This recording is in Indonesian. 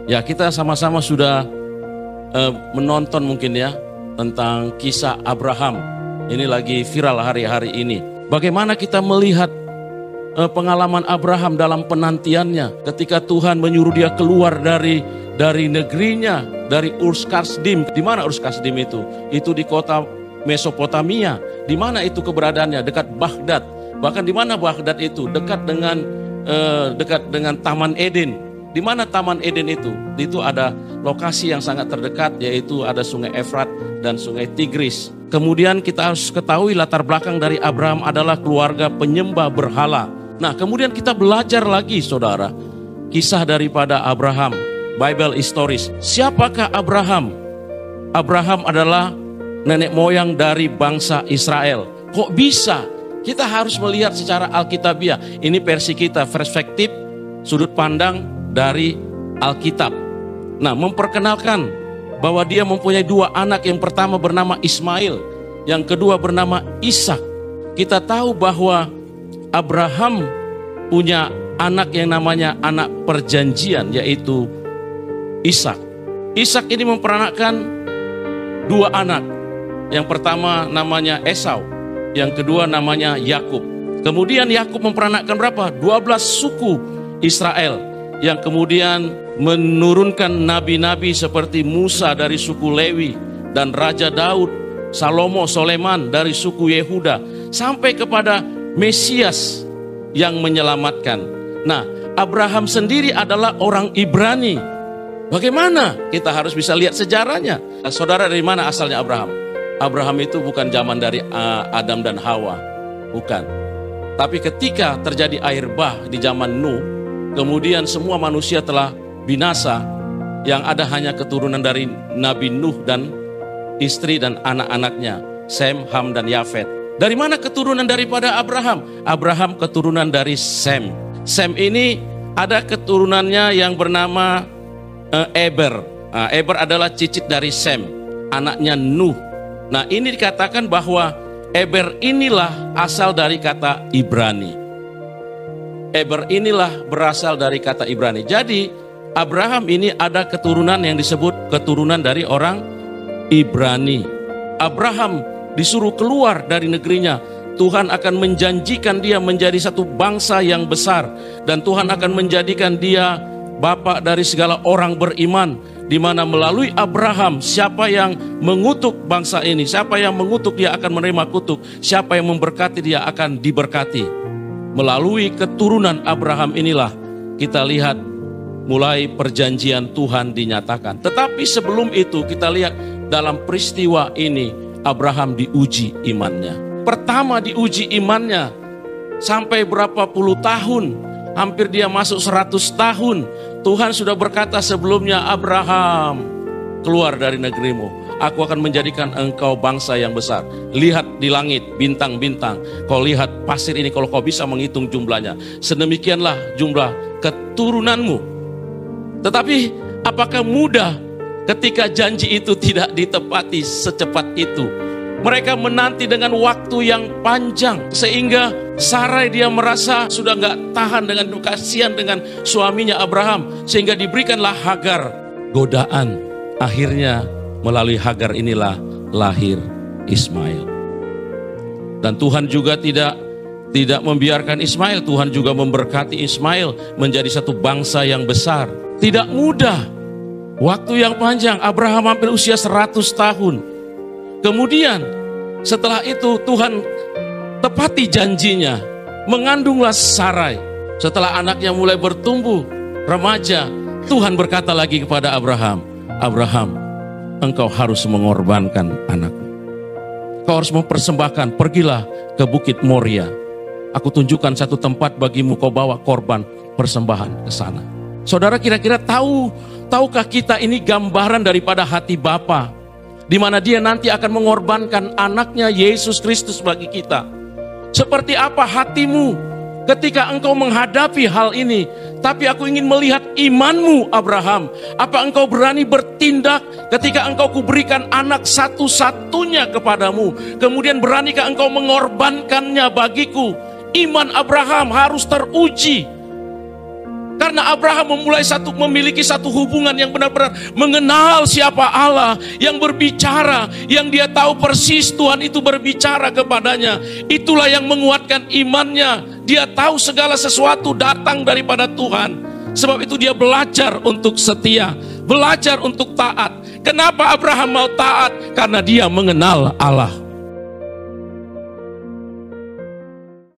Ya, kita sama-sama sudah menonton mungkin ya tentang kisah Abraham. Ini lagi viral hari-hari ini. Bagaimana kita melihat pengalaman Abraham dalam penantiannya ketika Tuhan menyuruh dia keluar dari negerinya, dari Ur Kasdim. Di mana Ur Kasdim itu? Itu di kota Mesopotamia. Di mana itu keberadaannya? Dekat Baghdad. Bahkan di mana Baghdad itu? Dekat dengan Taman Eden. Di mana Taman Eden itu? Itu ada lokasi yang sangat terdekat, yaitu ada Sungai Efrat dan Sungai Tigris. Kemudian kita harus ketahui latar belakang dari Abraham adalah keluarga penyembah berhala. Nah, kemudian kita belajar lagi, saudara, kisah daripada Abraham, Bible historis. Siapakah Abraham? Abraham adalah nenek moyang dari bangsa Israel. Kok bisa? Kita harus melihat secara alkitabiah. Ini versi kita, perspektif sudut pandang dari Alkitab. Nah, memperkenalkan bahwa dia mempunyai dua anak. Yang pertama bernama Ismail, yang kedua bernama Ishak. Kita tahu bahwa Abraham punya anak yang namanya anak perjanjian, yaitu Ishak. Ishak ini memperanakkan dua anak. Yang pertama namanya Esau, yang kedua namanya Yakub. Kemudian Yakub memperanakkan berapa? 12 suku Israel, yang kemudian menurunkan nabi-nabi seperti Musa dari suku Lewi dan Raja Daud, Soleman dari suku Yehuda, sampai kepada Mesias yang menyelamatkan. Nah, Abraham sendiri adalah orang Ibrani. Bagaimana? Kita harus bisa lihat sejarahnya. Saudara, dari mana asalnya Abraham? Abraham itu bukan zaman dari Adam dan Hawa, bukan. Tapi ketika terjadi air bah di zaman Nuh, kemudian semua manusia telah binasa, yang ada hanya keturunan dari Nabi Nuh dan istri dan anak-anaknya, Sem, Ham, dan Yafet. Dari mana keturunan daripada Abraham? Abraham keturunan dari Sem. Sem ini ada keturunannya yang bernama Eber. Eber adalah cicit dari Sem, anaknya Nuh. Nah, ini dikatakan bahwa Eber inilah asal dari kata Ibrani. Eber inilah berasal dari kata Ibrani. Jadi Abraham ini ada keturunan yang disebut keturunan dari orang Ibrani. Abraham disuruh keluar dari negerinya. Tuhan akan menjanjikan dia menjadi satu bangsa yang besar, dan Tuhan akan menjadikan dia bapak dari segala orang beriman, di mana melalui Abraham, siapa yang mengutuk bangsa ini, siapa yang mengutuk dia akan menerima kutuk, siapa yang memberkati dia akan diberkati. Melalui keturunan Abraham inilah kita lihat mulai perjanjian Tuhan dinyatakan. Tetapi sebelum itu kita lihat dalam peristiwa ini Abraham diuji imannya. Pertama diuji imannya sampai berapa puluh tahun, hampir dia masuk 100 tahun. Tuhan sudah berkata sebelumnya, Abraham, keluar dari negerimu, aku akan menjadikan engkau bangsa yang besar. Lihat di langit bintang-bintang, kau lihat pasir ini, kalau kau bisa menghitung jumlahnya, sedemikianlah jumlah keturunanmu. Tetapi apakah mudah ketika janji itu tidak ditepati secepat itu? Mereka menanti dengan waktu yang panjang, sehingga Sarai dia merasa sudah gak tahan dengan kasihan dengan suaminya Abraham, sehingga diberikanlah Hagar. Godaan, akhirnya melalui Hagar inilah lahir Ismail. Dan Tuhan juga tidak membiarkan Ismail. Tuhan juga memberkati Ismail menjadi satu bangsa yang besar. Tidak mudah, waktu yang panjang. Abraham hampir usia 100 tahun. Kemudian setelah itu Tuhan tepati janjinya, mengandunglah Sarai. Setelah anaknya mulai bertumbuh remaja, Tuhan berkata lagi kepada Abraham, Abraham, engkau harus mengorbankan anakmu. Kau harus mempersembahkan, pergilah ke Bukit Moria. Aku tunjukkan satu tempat bagimu, kau bawa korban persembahan ke sana. Saudara, kira-kira tahukah kita ini gambaran daripada hati Bapa, di mana dia nanti akan mengorbankan anaknya Yesus Kristus bagi kita. Seperti apa hatimu ketika engkau menghadapi hal ini? Tapi aku ingin melihat imanmu, Abraham. Apa engkau berani bertindak ketika engkau kuberikan anak satu-satunya kepadamu? Kemudian beranikah engkau mengorbankannya bagiku? Iman Abraham harus teruji. Karena Abraham memiliki satu hubungan yang benar-benar mengenal siapa Allah yang berbicara, yang dia tahu persis Tuhan itu berbicara kepadanya. Itulah yang menguatkan imannya. Dia tahu segala sesuatu datang daripada Tuhan. Sebab itu dia belajar untuk setia, belajar untuk taat. Kenapa Abraham mau taat? Karena dia mengenal Allah.